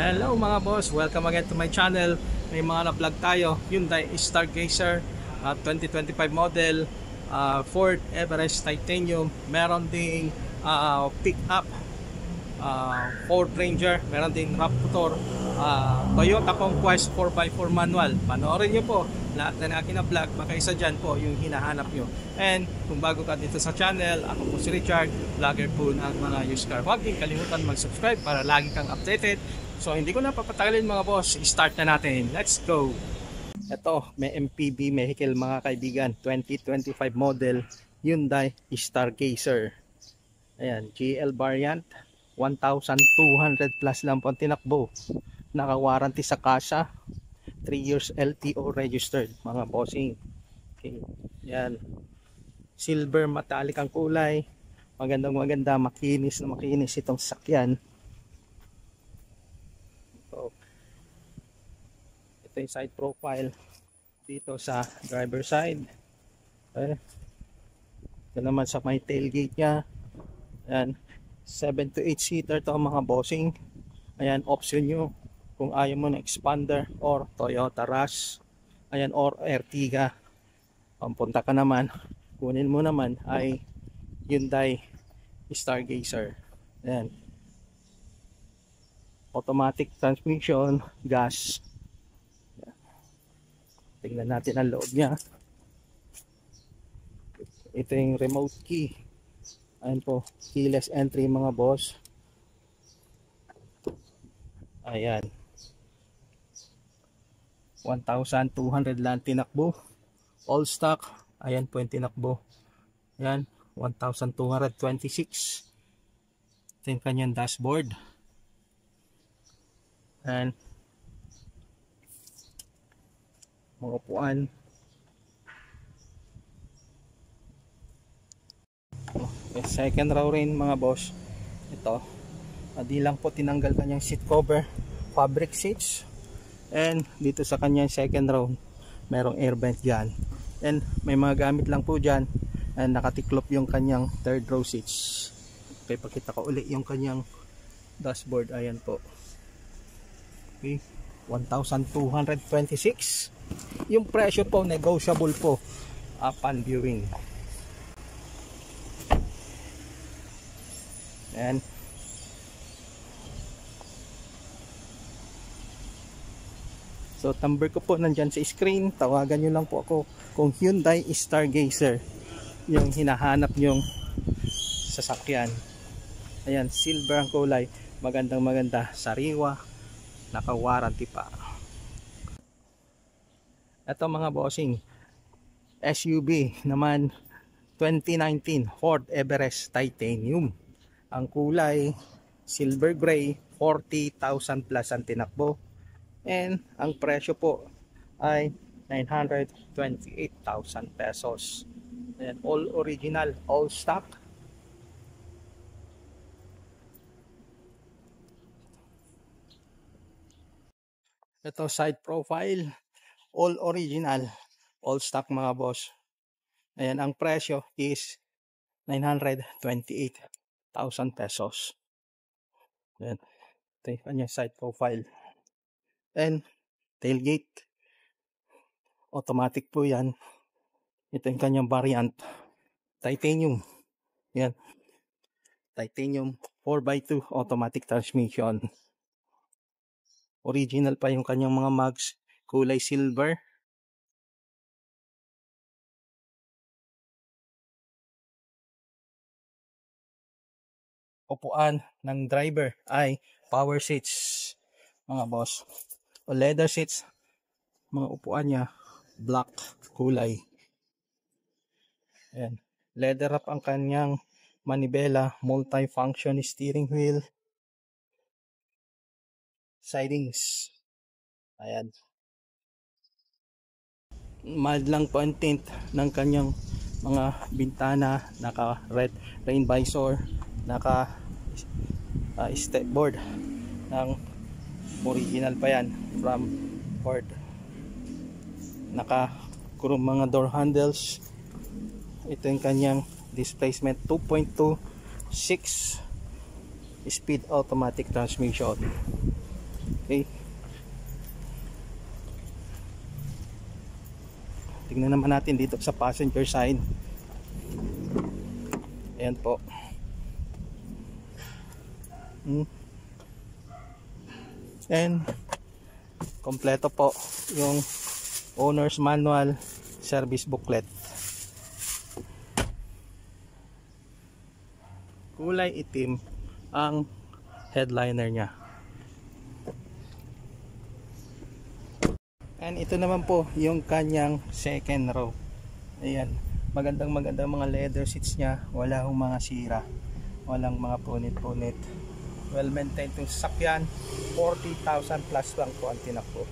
Hello mga boss, welcome again to my channel. May mga na-vlog tayo. Hyundai Stargazer 2025 model, Ford Everest Titanium. Meron ding pick-up, Ford Ranger. Meron ding Raptor, Toyota Conquest 4x4 manual. Panoorin nyo po lahat na aking na vlog. Baka isa dyan po yung hinahanap nyo. And kung bago ka dito sa channel, ako po si Richard, vlogger po ng mga used car. Huwag din kalimutan mag-subscribe para lagi kang updated. So hindi ko na papatagalin mga boss, start na natin. Let's go! Ito, may MPV vehicle mga kaibigan, 2025 model Hyundai Stargazer. Ayan, GL variant, 1,200 plus lang po tinakbo. Naka-warranty sa kasa, 3 years LTO registered mga bossing. Okay. Ayan, silver metallic ang kulay, magandang maganda, makinis na makinis itong sakyan. So, ito yung side profile dito sa driver side. Okay. Ito naman sa may tailgate nya. Ayan, 7 to 8 seater to mga bossing. Ayan, option nyo kung ayaw mo na expander or Toyota Rush, ayan, or Ertiga. Pampunta ka naman, kunin mo naman ay Hyundai Stargazer. Ayan, automatic transmission, gas. Ayan. Tingnan natin ang loob nya. Ito yung remote key. Ayan po, keyless entry mga boss. Ayan, 1,200 lang tinakbo, all stock. Ayan po yung tinakbo. Ayan, 1,226. Ito yung kanyang dashboard. And mga upuan. Okay, second row rin mga boss. Ito, di lang po tinanggal kanyang seat cover, fabric seats. And dito sa kanyang second row, merong air vent dyan. And may mga gamit lang po dyan. And nakatiklop yung kanyang third row seats. Okay, pakita ko ulit yung kanyang dashboard. Ayan po. Okay, 1,226. Yung presyo po, negotiable po upon viewing. And so number ko po nandyan sa screen. Tawagan nyo lang po ako kung Hyundai Stargazer yung hinahanap nyong sasakyan. Ayan, silver ang kulay, magandang maganda, sariwa, naka-warranty pa. Ito mga bossing, SUV naman, 2019 Ford Everest Titanium. Ang kulay silver gray, 40,000 plus ang tinakbo. And ang presyo po ay 928,000 pesos. And all original, all stock. Ito side profile, all original, all stock mga boss. Ayan, ang presyo is 928,000 pesos. Ayan, ito yung kanyang side profile. And tailgate, automatic po yan. Ito yung kanyang variant, titanium. Yan, titanium 4x2 automatic transmission. Original pa yung kanyang mga mags, kulay silver. Upuan ng driver ay power seats mga boss, o leather seats. Mga upuan niya black kulay. Ayan, leather wrap ang kanyang manibela, multi-function steering wheel, sidings. Ayan, mild lang po ang tint ng kanyang mga bintana, naka red rain visor, naka stepboard ng original pa yan from Ford. Naka chrome mga door handles. Ito yung kanyang displacement, 2.2 6 speed automatic transmission. Okay. Tingnan naman natin dito sa passenger side. Ayan po. And kompleto po yung owner's manual, service booklet. Kulay itim ang headliner niya. And ito naman po yung kanyang second row. Ayan, magandang mga leather seats niya, wala hong mga sira, walang mga punit-punit, well maintained yung sasakyan. 40,000 plus lang po ang tinakbo.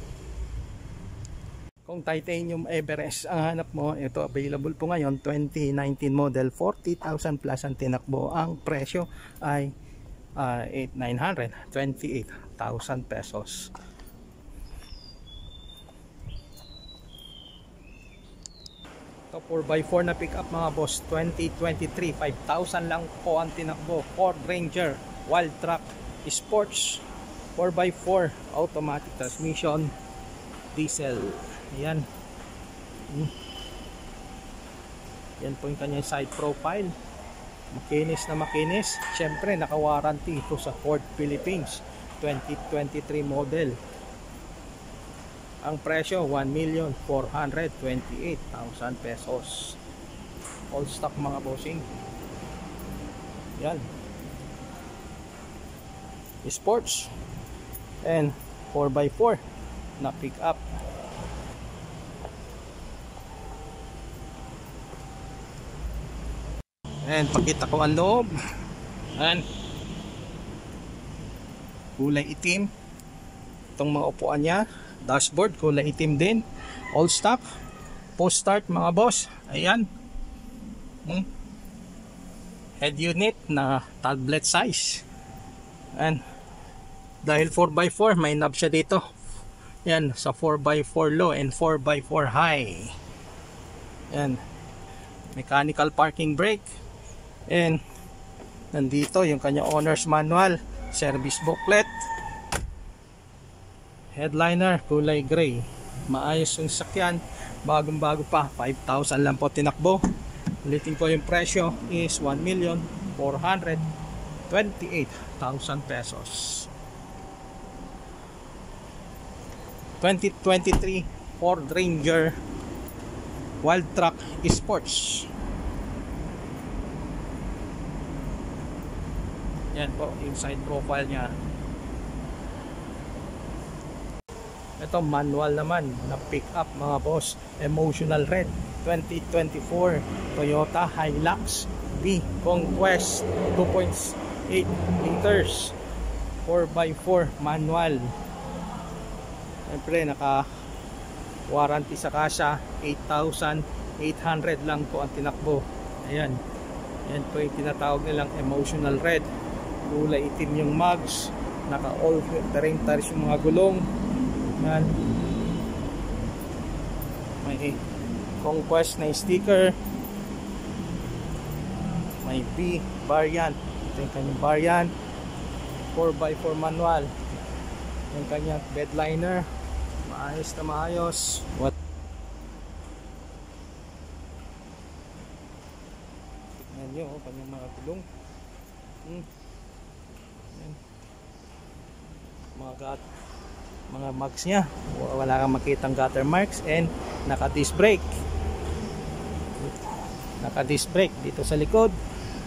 Kung titanium Everest ang hanap mo, ito available po ngayon, 2019 model, 40,000 plus ang tinakbo. Ang presyo ay 928,000 pesos. Ito 4x4 na pick up mga boss, 2023, 5,000 lang po ang tinakbo. Ford Ranger Wild Track Sports 4x4 automatic transmission, diesel. Ayan. Yan po yung kanyang side profile, makinis na makinis. Syempre naka-warranty ito sa Ford Philippines, 2023 model. Ang presyo 1,428,000 pesos. All stock mga bossing. Yan, sports and 4x4 na pick up. And pakita ko ang loob. Ayan, kulay itim itong mga upuan niya. Dashboard kulay itim din, all stock. Post start mga boss. Ayan. Head unit na tablet size. And dahil 4x4 may knob siya dito. Yan, sa 4x4 low and 4x4 high. Yan, mechanical parking brake. And nandito yung kanya owner's manual, service booklet. Headliner kulay gray, maayos yung sakyan, bagong bago pa. 5,000 lang po tinakbo. Ulitin ko yung presyo is 1,428,000 pesos. 2023 Ford Ranger Wild Track Sports. Yan po yung side profile nya. Ito manual naman na pick up mga boss, emotional red, 2024 Toyota Hilux V Conquest 2.8 liters 4x4 manual. Siyempre naka warranty sa kasya, 8,800 lang po ang tinakbo. Ayan, yan po yung tinatawag nilang emotional red. Kulay itim yung mugs, naka all terrain tires yung mga gulong. Yan, may Conquest na sticker, may B variant. Ito yung kanyang variant, 4x4 manual. Yung kanyang bed liner, maayos na maayos. What? Tignan nyo, kanyang mga gulong. Mga mugs nya, wala kang makitang gutter marks. And naka disc brake dito sa likod,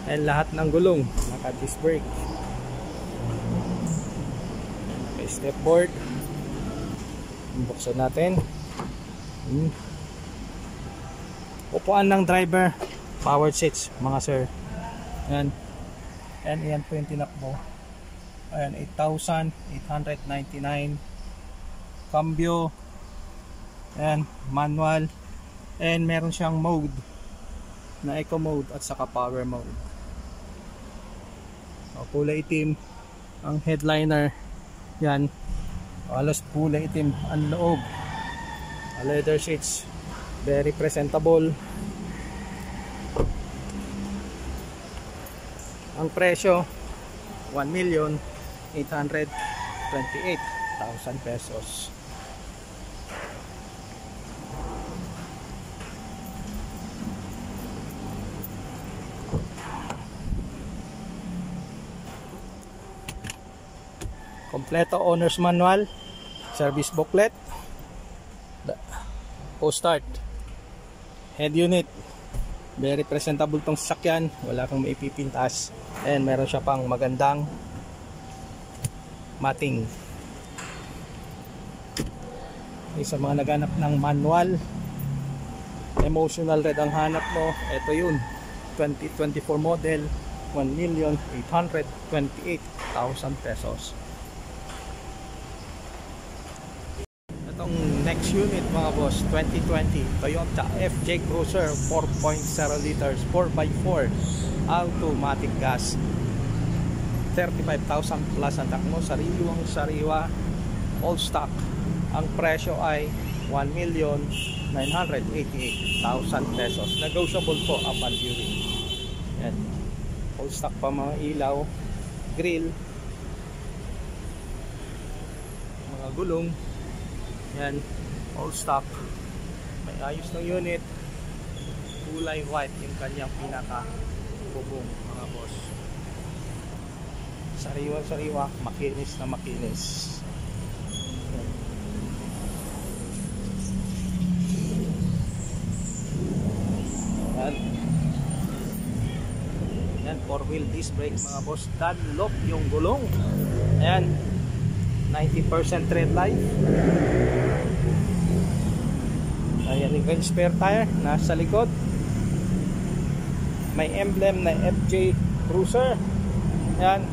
and lahat ng gulong naka disc brake. Okay, step board, buksan natin. Upuan ng driver, power seats mga sir. Yan, and yan po yung tinakbo. Ayan, 8,899. Cambio and manual, and meron siyang mode na eco mode at saka power mode. So, kulay itim ang headliner. Yan, halos kulay itim ang loob. Leather seats, very presentable. Ang presyo 1,828,000 pesos. Kompleto owner's manual, service booklet, post start, head unit. Very presentable tong sasakyan, wala kang maipipintas, and meron siya pang magandang mating. Sa mga naghanap ng manual, emotional red ang hanap mo, ito yun, 2024 model, 1,828,000 pesos. Itong next unit mga boss, 2020 Toyota FJ Cruiser 4.0 liters 4x4 automatic gas, 35,000 plus ang takmo, sariwang sariwa, all stock. Ang presyo ay 1,988,000 pesos, negotiable po upon viewing. Yan, all stock pa, mga ilaw, grill, mga gulong. Yan, all stock. May ayos ng unit, kulay white yung kanyang pinaka bubong mga boss. Sariwa-sariwa, makinis na makinis. Yan. Yan, 4-wheel disc brake mga boss. Dunlop yung gulong. Ayan, 90% tread life. Ayan yung spare tire nasa likod. May emblem na FJ Cruiser. Ayan.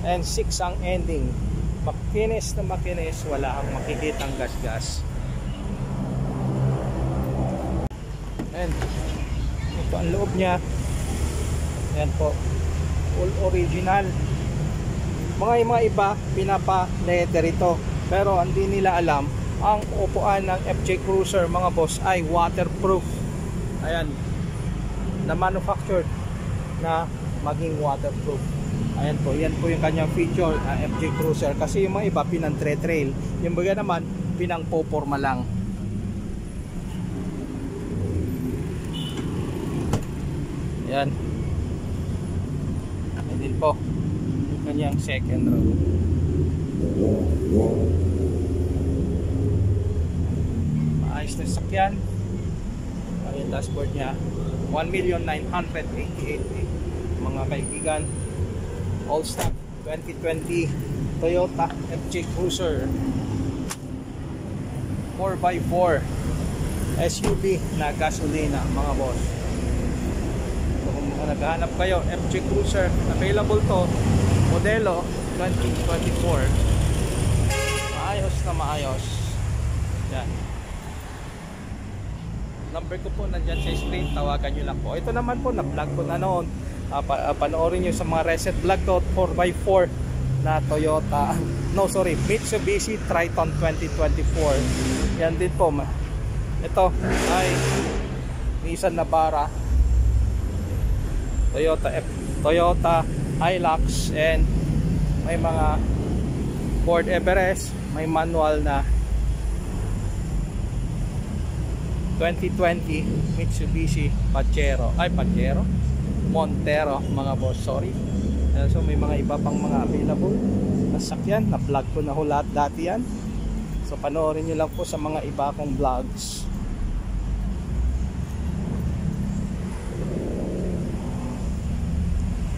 And 6 ang ending. Makinis na makinis, wala kang makikitang gas-gas. And ito ang loob niya. Ayan po, all original. Mga iba pinapa-leather ito, pero hindi nila alam ang upuan ng FJ Cruiser mga boss ay waterproof. Ayan, na manufactured na maging waterproof. Ayan po, yan po yung kanyang feature na FJ Cruiser. Kasi yung mga iba pinang-trail, yung baga naman pinang-poporma lang. Ayan, ayan din po yung kanyang second row. Maayos na sakyan. Ayan dashboard nya, 1,988,000 mga kaibigan. All stock 2020 Toyota FJ Cruiser 4x4 SUV na gasolina mga boss. So, kung naghahanap kayo FJ Cruiser, available to modelo 2024. Maayos na maayos. Yan, number ko po nandyan sa screen, tawagan nyo lang po. Ito naman po, na vlog ko na noon. Panoorin nyo sa mga reset vlog to, 4x4 na Toyota, no sorry, Mitsubishi Triton 2024. Yan din po. Ito ay Nissan Navara, Toyota Hilux, and may mga Ford Everest, may manual na 2020 Mitsubishi Montero mga boss, sorry. So may mga iba pang mga available na sakyan, na vlog ko na ho lahat dati yan. So panoorin nyo lang po sa mga iba kong vlogs.